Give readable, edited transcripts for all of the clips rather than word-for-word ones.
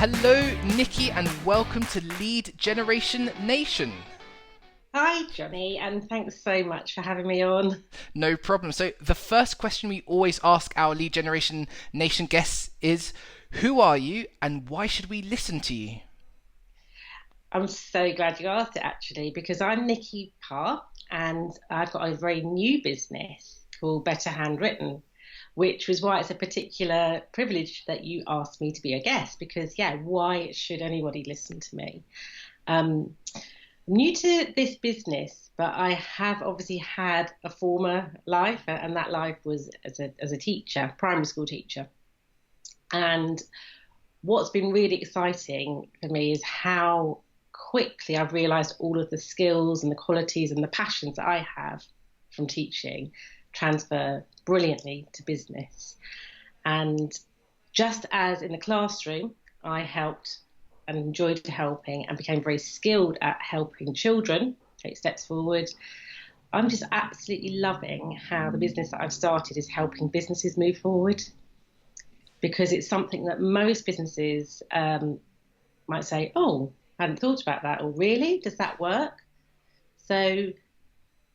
Hello, Nikki, and welcome to Lead Generation Nation. Hi, Johnny, and thanks so much for having me on. No problem. So, the first question we always ask our Lead Generation Nation guests is, who are you and why should we listen to you? I'm so glad you asked it actually, because I'm Nicky Parr and I've got a very new business called Better Handwritten, which was why it's a particular privilege that you asked me to be a guest, because, yeah, why should anybody listen to me? Um, I'm new to this business, but I have obviously had a former life, and that life was as a teacher, primary school teacher. And what's been really exciting for me is how quickly I've realised all of the skills and the qualities and the passions that I have from teaching transfer brilliantly to business. And just as in the classroom, I helped and enjoyed helping and became very skilled at helping children take steps forward, I'm just absolutely loving how the business that I've started is helping businesses move forward, because it's something that most businesses might say, oh, I hadn't thought about that, or really, does that work? So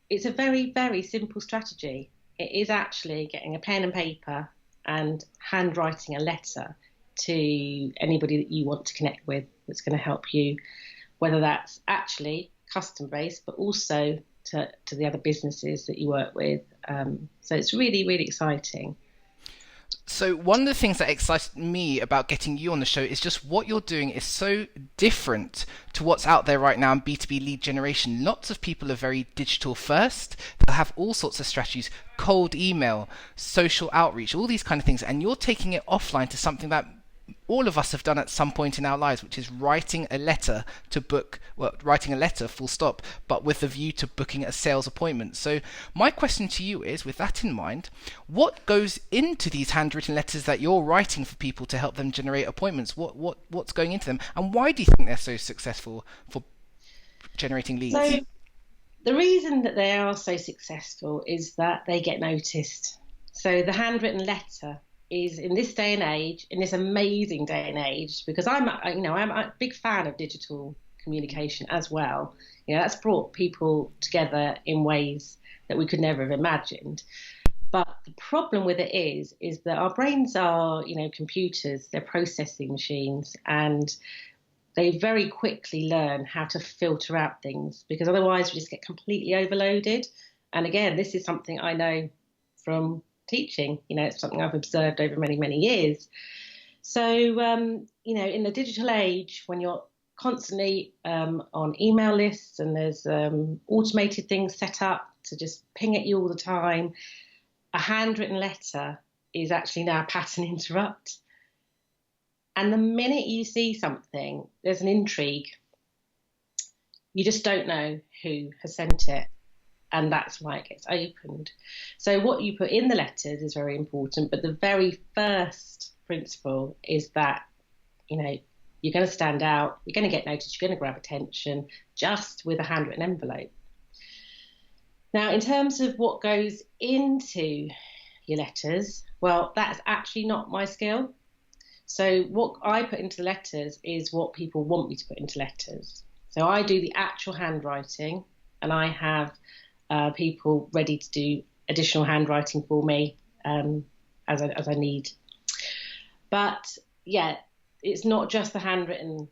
it's a very, very simple strategy. It is actually getting a pen and paper and handwriting a letter to anybody that you want to connect with that's going to help you, whether that's actually customer based, but also to the other businesses that you work with. So it's really, really exciting. So, one of the things that excited me about getting you on the show is just what you're doing is so different to what's out there right now in B2B lead generation. Lots of people are very digital first. They'll have all sorts of strategies, cold email, social outreach, all these kind of things. And you're taking it offline to something that all of us have done at some point in our lives, which is writing a letter to book, well, writing a letter full stop, but with the view to booking a sales appointment. So my question to you is, with that in mind, what goes into these handwritten letters that you're writing for people to help them generate appointments? What's going into them, and why do you think they're so successful for generating leads? So the reason that they are so successful is that they get noticed. So the handwritten letter is, in this day and age, in this amazing day and age, because I'm a big fan of digital communication as well. That's brought people together in ways that we could never have imagined. But the problem with it is that our brains are, computers, they're processing machines, and they very quickly learn how to filter out things, because otherwise we just get completely overloaded. And again, this is something I know from teaching. It's something I've observed over many, many years. So, in the digital age, when you're constantly on email lists and there's automated things set up to just ping at you all the time, a handwritten letter is actually now a pattern interrupt. And the minute you see something, there's an intrigue. You just don't know who has sent it. And that's why it gets opened. So what you put in the letters is very important. But the very first principle is that, you're going to stand out, you're going to get noticed, you're going to grab attention just with a handwritten envelope. Now, in terms of what goes into your letters, well, that's actually not my skill. So what I put into the letters is what people want me to put into letters. So I do the actual handwriting, and I have people ready to do additional handwriting for me as I need. But yeah, it's not just the handwritten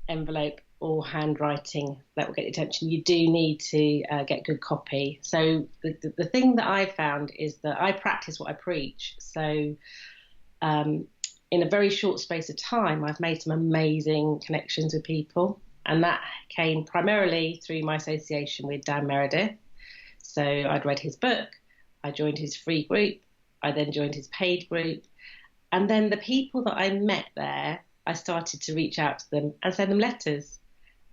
envelope or handwriting that will get attention. You do need to get good copy. So the thing that I've found is that I practice what I preach. So in a very short space of time, I've made some amazing connections with people. And that came primarily through my association with Dan Meredith. So I'd read his book, I joined his free group, I then joined his paid group. And then the people that I met there, I started to reach out to them and send them letters.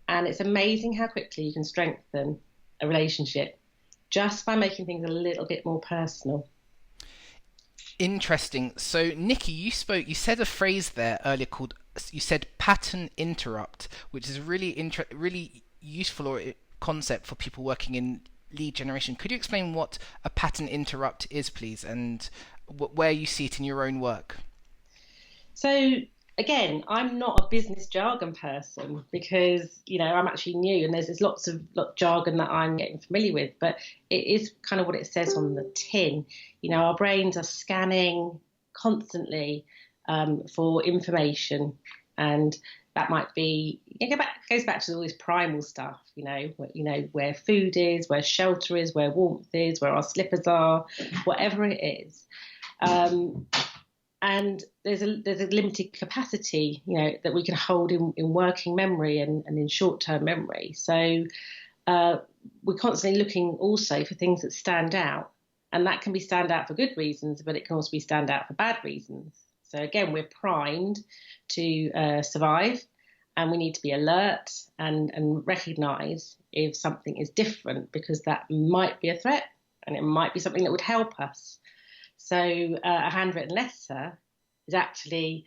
And it's amazing how quickly you can strengthen a relationship just by making things a little bit more personal. Interesting. So, Nikki, you said a phrase there earlier called, you said pattern interrupt, which is really useful concept for people working in lead generation. Could you explain what a pattern interrupt is, please, and where you see it in your own work? So again, I'm not a business jargon person because, I'm actually new and there's lots of jargon that I'm getting familiar with, but it is kind of what it says on the tin. Our brains are scanning constantly for information, and that might be, goes back to all this primal stuff, where food is, where shelter is, where warmth is, where our slippers are, whatever it is. And there's a limited capacity, that we can hold in working memory and in short-term memory. So we're constantly looking also for things that stand out, and that can be stand out for good reasons, but it can also be stand out for bad reasons. So again, we're primed to survive, and we need to be alert and recognise if something is different, because that might be a threat and it might be something that would help us. So a handwritten letter is actually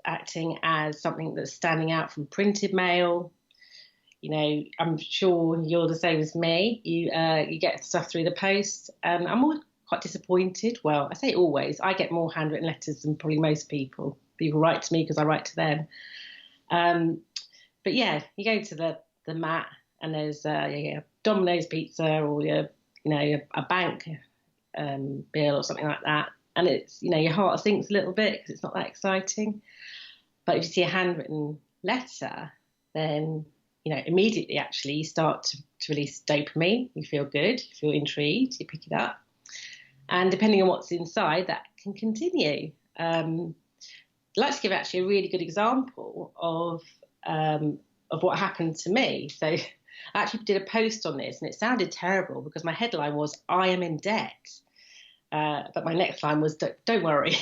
acting as something that's standing out from printed mail. I'm sure you're the same as me. You get stuff through the post, and I'm always quite disappointed. Well, I say always. I get more handwritten letters than probably most people. People write to me because I write to them. But yeah, you go to the mat and there's Domino's pizza or a bank bill or something like that, and it's your heart sinks a little bit because it's not that exciting. But if you see a handwritten letter, then immediately actually you start to release dopamine. You feel good, you feel intrigued, you pick it up, and depending on what's inside, that can continue. I'd like to give actually a really good example of what happened to me. So I actually did a post on this, and it sounded terrible because my headline was "I am in debt," but my next line was "Don't worry."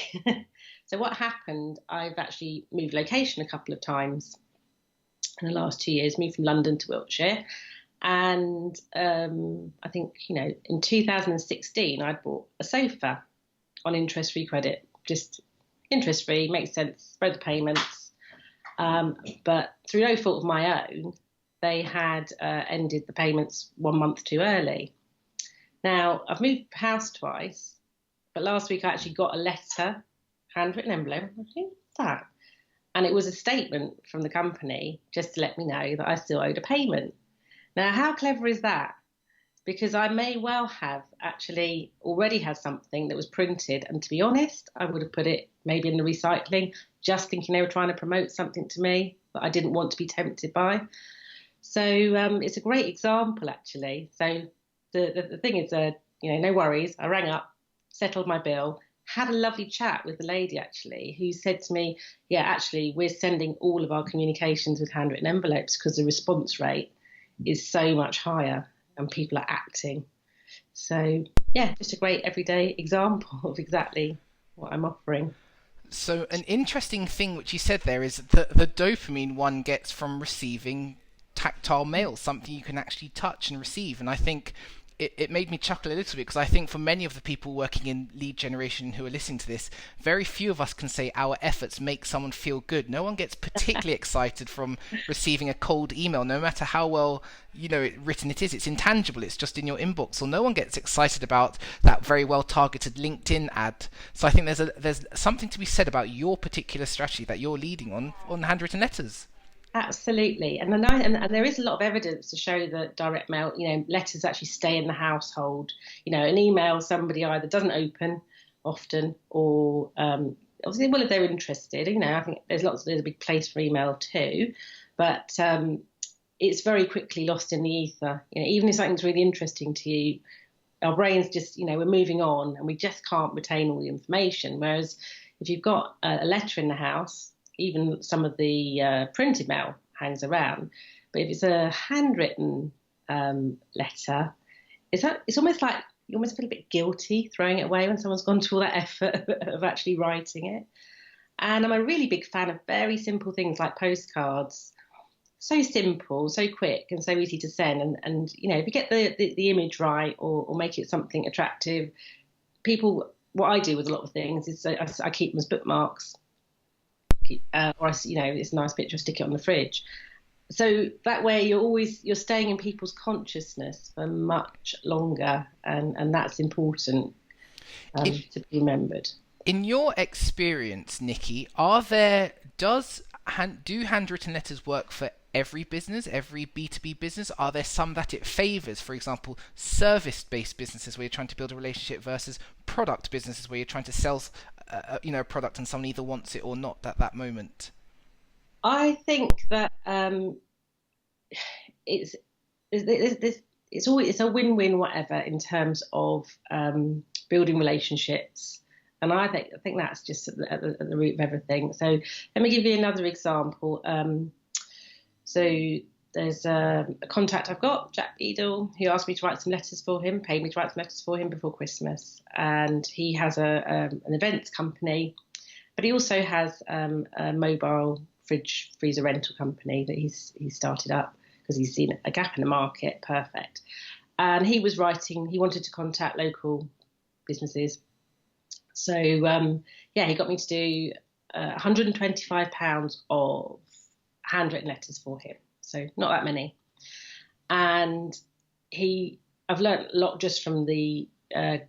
So what happened? I've actually moved location a couple of times in the last 2 years. Moved from London to Wiltshire, and I think in 2016 I bought a sofa on interest-free credit. Just interest-free, makes sense, spread the payments. But through no fault of my own, they had ended the payments 1 month too early. Now, I've moved house twice, but last week I actually got a letter, handwritten envelope. I think, what's that? And it was a statement from the company just to let me know that I still owed a payment. Now, how clever is that? Because I may well have actually already had something that was printed, and to be honest, I would have put it maybe in the recycling, just thinking they were trying to promote something to me that I didn't want to be tempted by. So it's a great example, actually. So the thing is, no worries. I rang up, settled my bill, had a lovely chat with the lady, actually, who said to me, yeah, actually, we're sending all of our communications with handwritten envelopes because the response rate is so much higher and people are acting. So, yeah, just a great everyday example of exactly what I'm offering. So an interesting thing which you said there is that the dopamine one gets from receiving tactile mail, something you can actually touch and receive. And I think it made me chuckle a little bit, because I think for many of the people working in lead generation who are listening to this, very few of us can say our efforts make someone feel good. No one gets particularly excited from receiving a cold email, no matter how well written it is. It's intangible, it's just in your inbox. Or no one gets excited about that very well targeted LinkedIn ad. So I think there's something to be said about your particular strategy that you're leading on handwritten letters. Absolutely. And there is a lot of evidence to show that direct mail, letters actually stay in the household. An email somebody either doesn't open often, or obviously, well, if they're interested, I think there's a big place for email too, but it's very quickly lost in the ether. Even if something's really interesting to you, our brains just, we're moving on and we just can't retain all the information. Whereas if you've got a letter in the house, even some of the printed mail hangs around. But if it's a handwritten letter, it's almost like you almost feel a bit guilty throwing it away when someone's gone to all that effort of actually writing it. And I'm a really big fan of very simple things like postcards. So simple, so quick, and so easy to send. And if you get the image right, or make it something attractive, what I do with a lot of things is I keep them as bookmarks. Or it's a nice picture, stick it on the fridge. So that way you're staying in people's consciousness for much longer, and that's important to be remembered. In your experience, Nicky, are there Do handwritten letters work for every business, every B2B business? Are there some that it favors? For example, service-based businesses where you're trying to build a relationship versus product businesses where you're trying to sell, a product and someone either wants it or not at that moment. I think that it's it's a win-win whatever in terms of building relationships, and I think that's just at the root of everything. So let me give you another example. So there's a contact I've got, Jack Beadle, who asked me to write some letters for him, paid me to write some letters for him before Christmas, and he has an events company, but he also has a mobile fridge freezer rental company that he's started up because he's seen a gap in the market. Perfect. And he wanted to contact local businesses. So, he got me to do £125 of handwritten letters for him. So not that many. And I've learned a lot just from the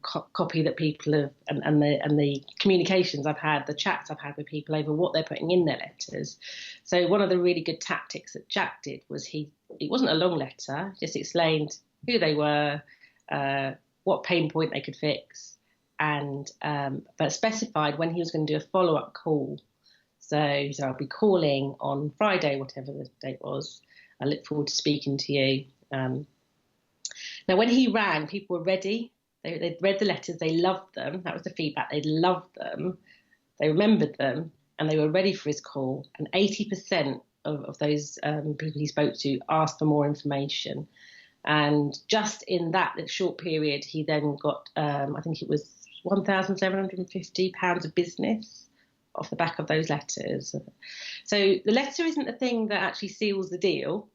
copy that people have and the communications I've had, the chats I've had with people over what they're putting in their letters. So one of the really good tactics that Jack did was it wasn't a long letter, just explained who they were, what pain point they could fix, and but specified when he was going to do a follow-up call. So I'll be calling on Friday, whatever the date was. I look forward to speaking to you. Now, when he rang, people were ready. They'd read the letters. They loved them. That was the feedback. They loved them. They remembered them, and they were ready for his call. And 80% of those people he spoke to asked for more information. And just in that short period, he then got, I think it was £1,750 of business off the back of those letters. So the letter isn't the thing that actually seals the deal,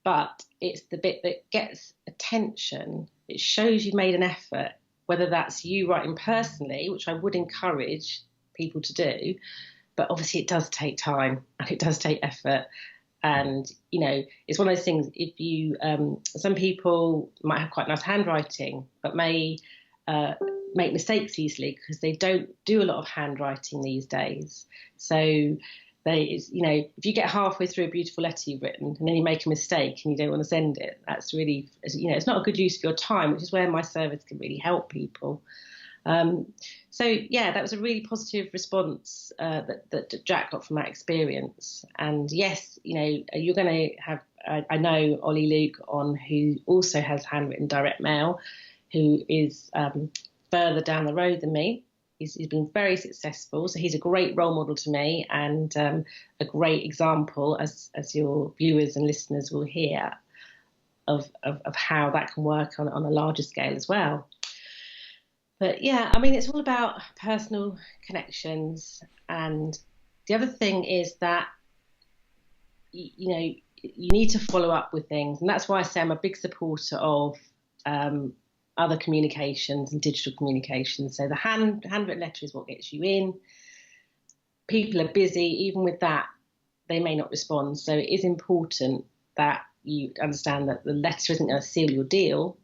but it's the bit that gets attention. It shows you've made an effort, whether that's you writing personally, which I would encourage people to do, but obviously it does take time and it does take effort. And, it's one of those things, if you, some people might have quite nice handwriting, but may make mistakes easily because they don't do a lot of handwriting these days. So if you get halfway through a beautiful letter you've written and then you make a mistake and you don't want to send it, that's really, it's not a good use of your time, which is where my service can really help people. That was a really positive response that Jack got from that experience. And yes, you're going to have, I know Ollie Luke on, who also has handwritten direct mail, who is further down the road than me. He's been very successful, so he's a great role model to me and a great example, as your viewers and listeners will hear, of how that can work on a larger scale as well. But yeah, it's all about personal connections. And the other thing is that you need to follow up with things, and that's why I say I'm a big supporter of other communications and digital communications. So the handwritten letter is what gets you in. People are busy. Even with that, they may not respond. So it is important that you understand that the letter isn't going to seal your deal,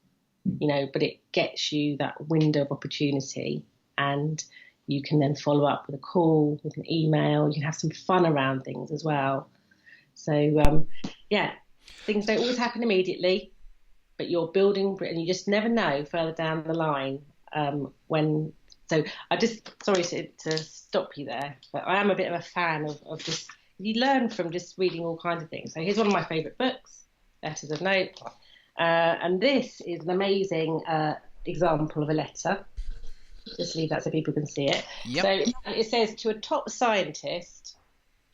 but it gets you that window of opportunity, and you can then follow up with a call, with an email. You can have some fun around things as well. So, things don't always happen immediately, but you're building, and you just never know further down the line when. So sorry to stop you there, but I am a bit of a fan of just, you learn from just reading all kinds of things. So here's one of my favourite books, Letters of Note, and this is an amazing example of a letter. Just leave that so people can see it. Yep. So it says, to a top scientist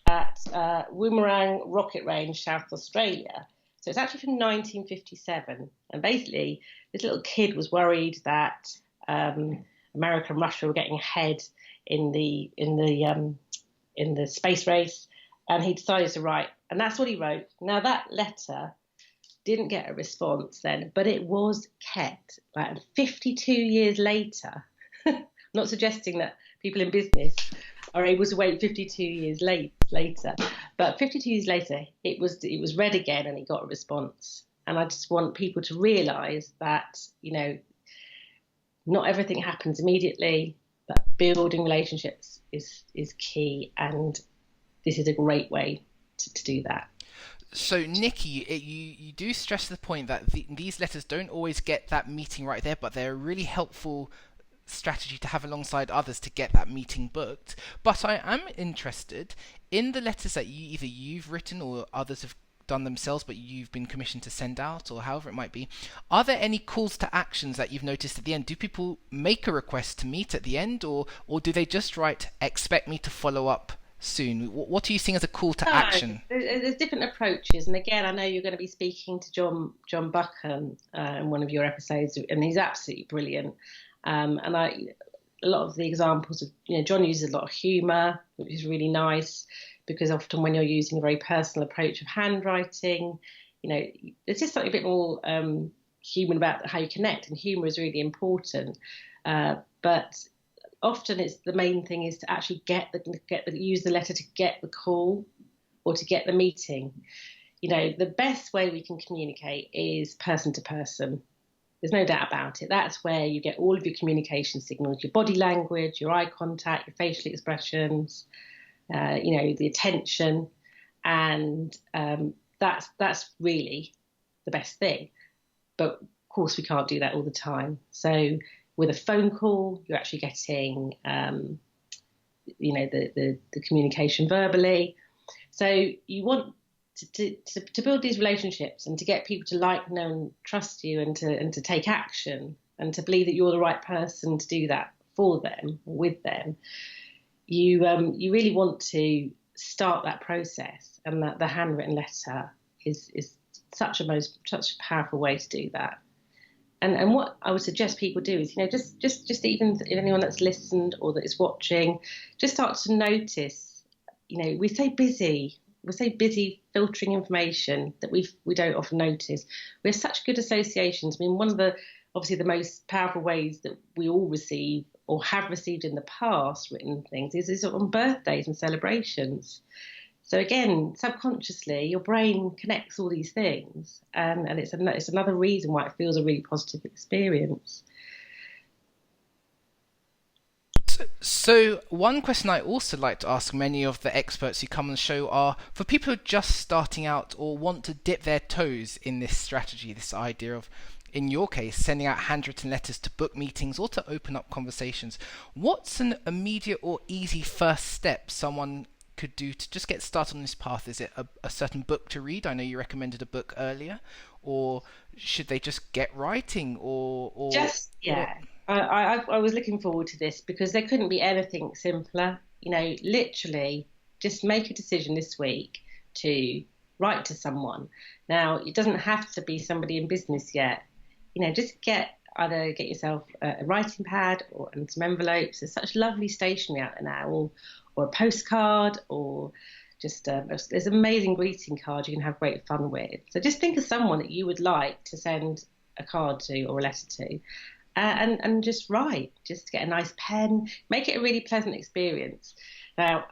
at Woomera Rocket Range, South Australia. So it's actually from 1957, and basically this little kid was worried that America and Russia were getting ahead in the space race, and he decided to write, and that's what he wrote. Now that letter didn't get a response then, but it was kept. Like 52 years later, I'm not suggesting that people in business are able to wait 52 years later, but 52 years later, it was read again and he got a response. And I just want people to realise that, not everything happens immediately, but building relationships is key. And this is a great way to do that. So, Nikki, you do stress the point that these letters don't always get that meeting right there, but they're a really helpful strategy to have alongside others to get that meeting booked. But I am interested in the letters that you've written or others have done themselves, but you've been commissioned to send out, or however it might be. Are there any calls to actions that you've noticed at the end? Do people make a request to meet at the end, or do they just write, expect me to follow up soon? What are you seeing as a call to action? There's different approaches, and again, I know you're going to be speaking to John Buchan in one of your episodes, and he's absolutely brilliant. And a lot of the examples of, John uses a lot of humour, which is really nice, because often when you're using a very personal approach of handwriting, there's just something a bit more human about how you connect, and humour is really important. But often it's the main thing is to actually use the letter to get the call or to get the meeting. The best way we can communicate is person to person. There's no doubt about it. That's where you get all of your communication signals, your body language, your eye contact, your facial expressions, the attention, and that's really the best thing. But of course, we can't do that all the time. So with a phone call, you're actually getting, the communication verbally. So you want to build these relationships and to get people to like, know, and trust you, and to take action, and to believe that you're the right person to do that for them, with them. You really want to start that process, and that the handwritten letter is such a powerful way to do that. And what I would suggest people do is, just even if anyone that's listened or that is watching, just start to notice, we're so busy filtering information that we don't often notice. We have such good associations. I mean, one of the most powerful ways that we all receive or have received in the past written things is on birthdays and celebrations. So again, subconsciously, your brain connects all these things, and it's another reason why it feels a really positive experience. So one question I also like to ask many of the experts who come on the show are, for people who are just starting out or want to dip their toes in this strategy, this idea of, in your case, sending out handwritten letters to book meetings or to open up conversations, what's an immediate or easy first step someone could do to just get started on this path? Is it a certain book to read? I know you recommended a book earlier. Or should they just get writing? I was looking forward to this because there couldn't be anything simpler. Literally just make a decision this week to write to someone. Now, it doesn't have to be somebody in business yet. Just get yourself a writing pad and some envelopes. There's such lovely stationery out there now, or a postcard, or just there's amazing greeting cards you can have great fun with. So just think of someone that you would like to send a card to or a letter to, and just write. Just get a nice pen, make it a really pleasant experience. Now,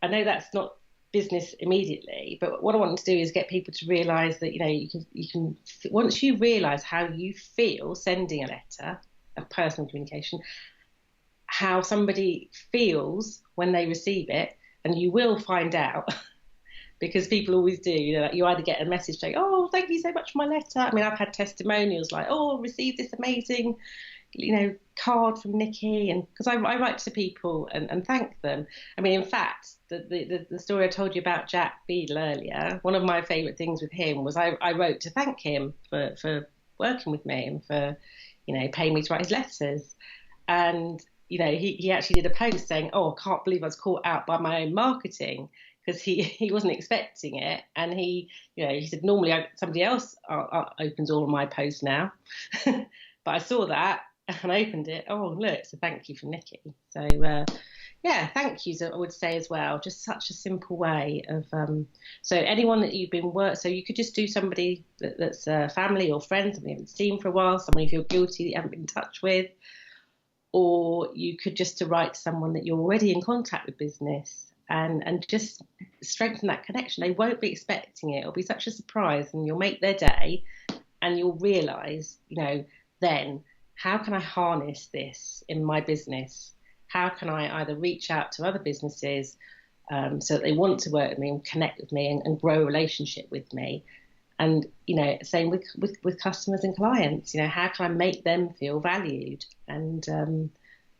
I know that's not business immediately, but what I want to do is get people to realise that you can once you realise how you feel sending a letter, a personal communication, how somebody feels when they receive it, and you will find out because people always do. You either get a message saying, "Oh, thank you so much for my letter." I mean, I've had testimonials like, "Oh, received this amazing, card from Nicky," and because I write to people and thank them. I mean, in fact, the story I told you about Jack Beadle earlier, one of my favourite things with him was I wrote to thank him for working with me and for paying me to write his letters. And he actually did a post saying, "Oh, I can't believe I was caught out by my own marketing," because he wasn't expecting it. And he said, "Normally somebody else opens all of my posts now." But I saw that and I opened it. Oh, look, it's a thank you from Nicky. So, thank yous, I would say as well. Just such a simple way of, so anyone that you've been so you could just do somebody that's family or friends, somebody you haven't seen for a while, someone you feel guilty that you haven't been in touch with. Or you could just write to someone that you're already in contact with business and just strengthen that connection. They won't be expecting it. It'll be such a surprise, and you'll make their day, and you'll realise, then how can I harness this in my business? How can I either reach out to other businesses so that they want to work with me and connect with me and grow a relationship with me. And, same with customers and clients, how can I make them feel valued and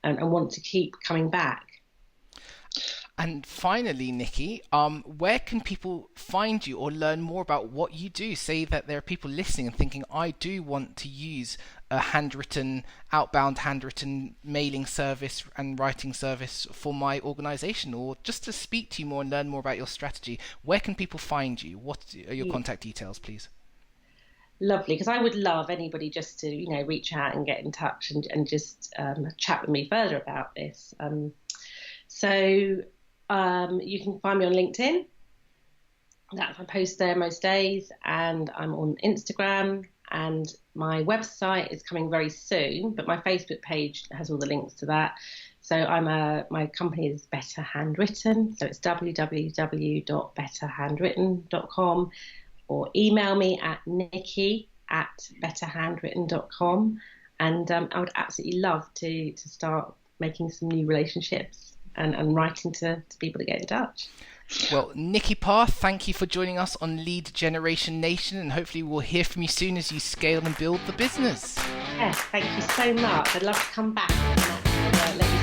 want to keep coming back? And finally, Nicky, where can people find you or learn more about what you do? Say that there are people listening and thinking, I do want to use a outbound handwritten mailing service and writing service for my organization, or just to speak to you more and learn more about your strategy. Where can people find you? What are your contact details, please? Lovely, because I would love anybody just to, reach out and get in touch and just chat with me further about this. So you can find me on LinkedIn. I post there most days, and I'm on Instagram, and my website is coming very soon, but my Facebook page has all the links to that. So my company is Better Handwritten, so it's www.betterhandwritten.com, or email me at nicky@betterhandwritten.com, and I would absolutely love to start making some new relationships and writing to people to get in touch. Well, Nicky Parr, thank you for joining us on Lead Generation Nation, and hopefully we'll hear from you soon as you scale and build the business. Yes, thank you so much. I'd love to come back and let you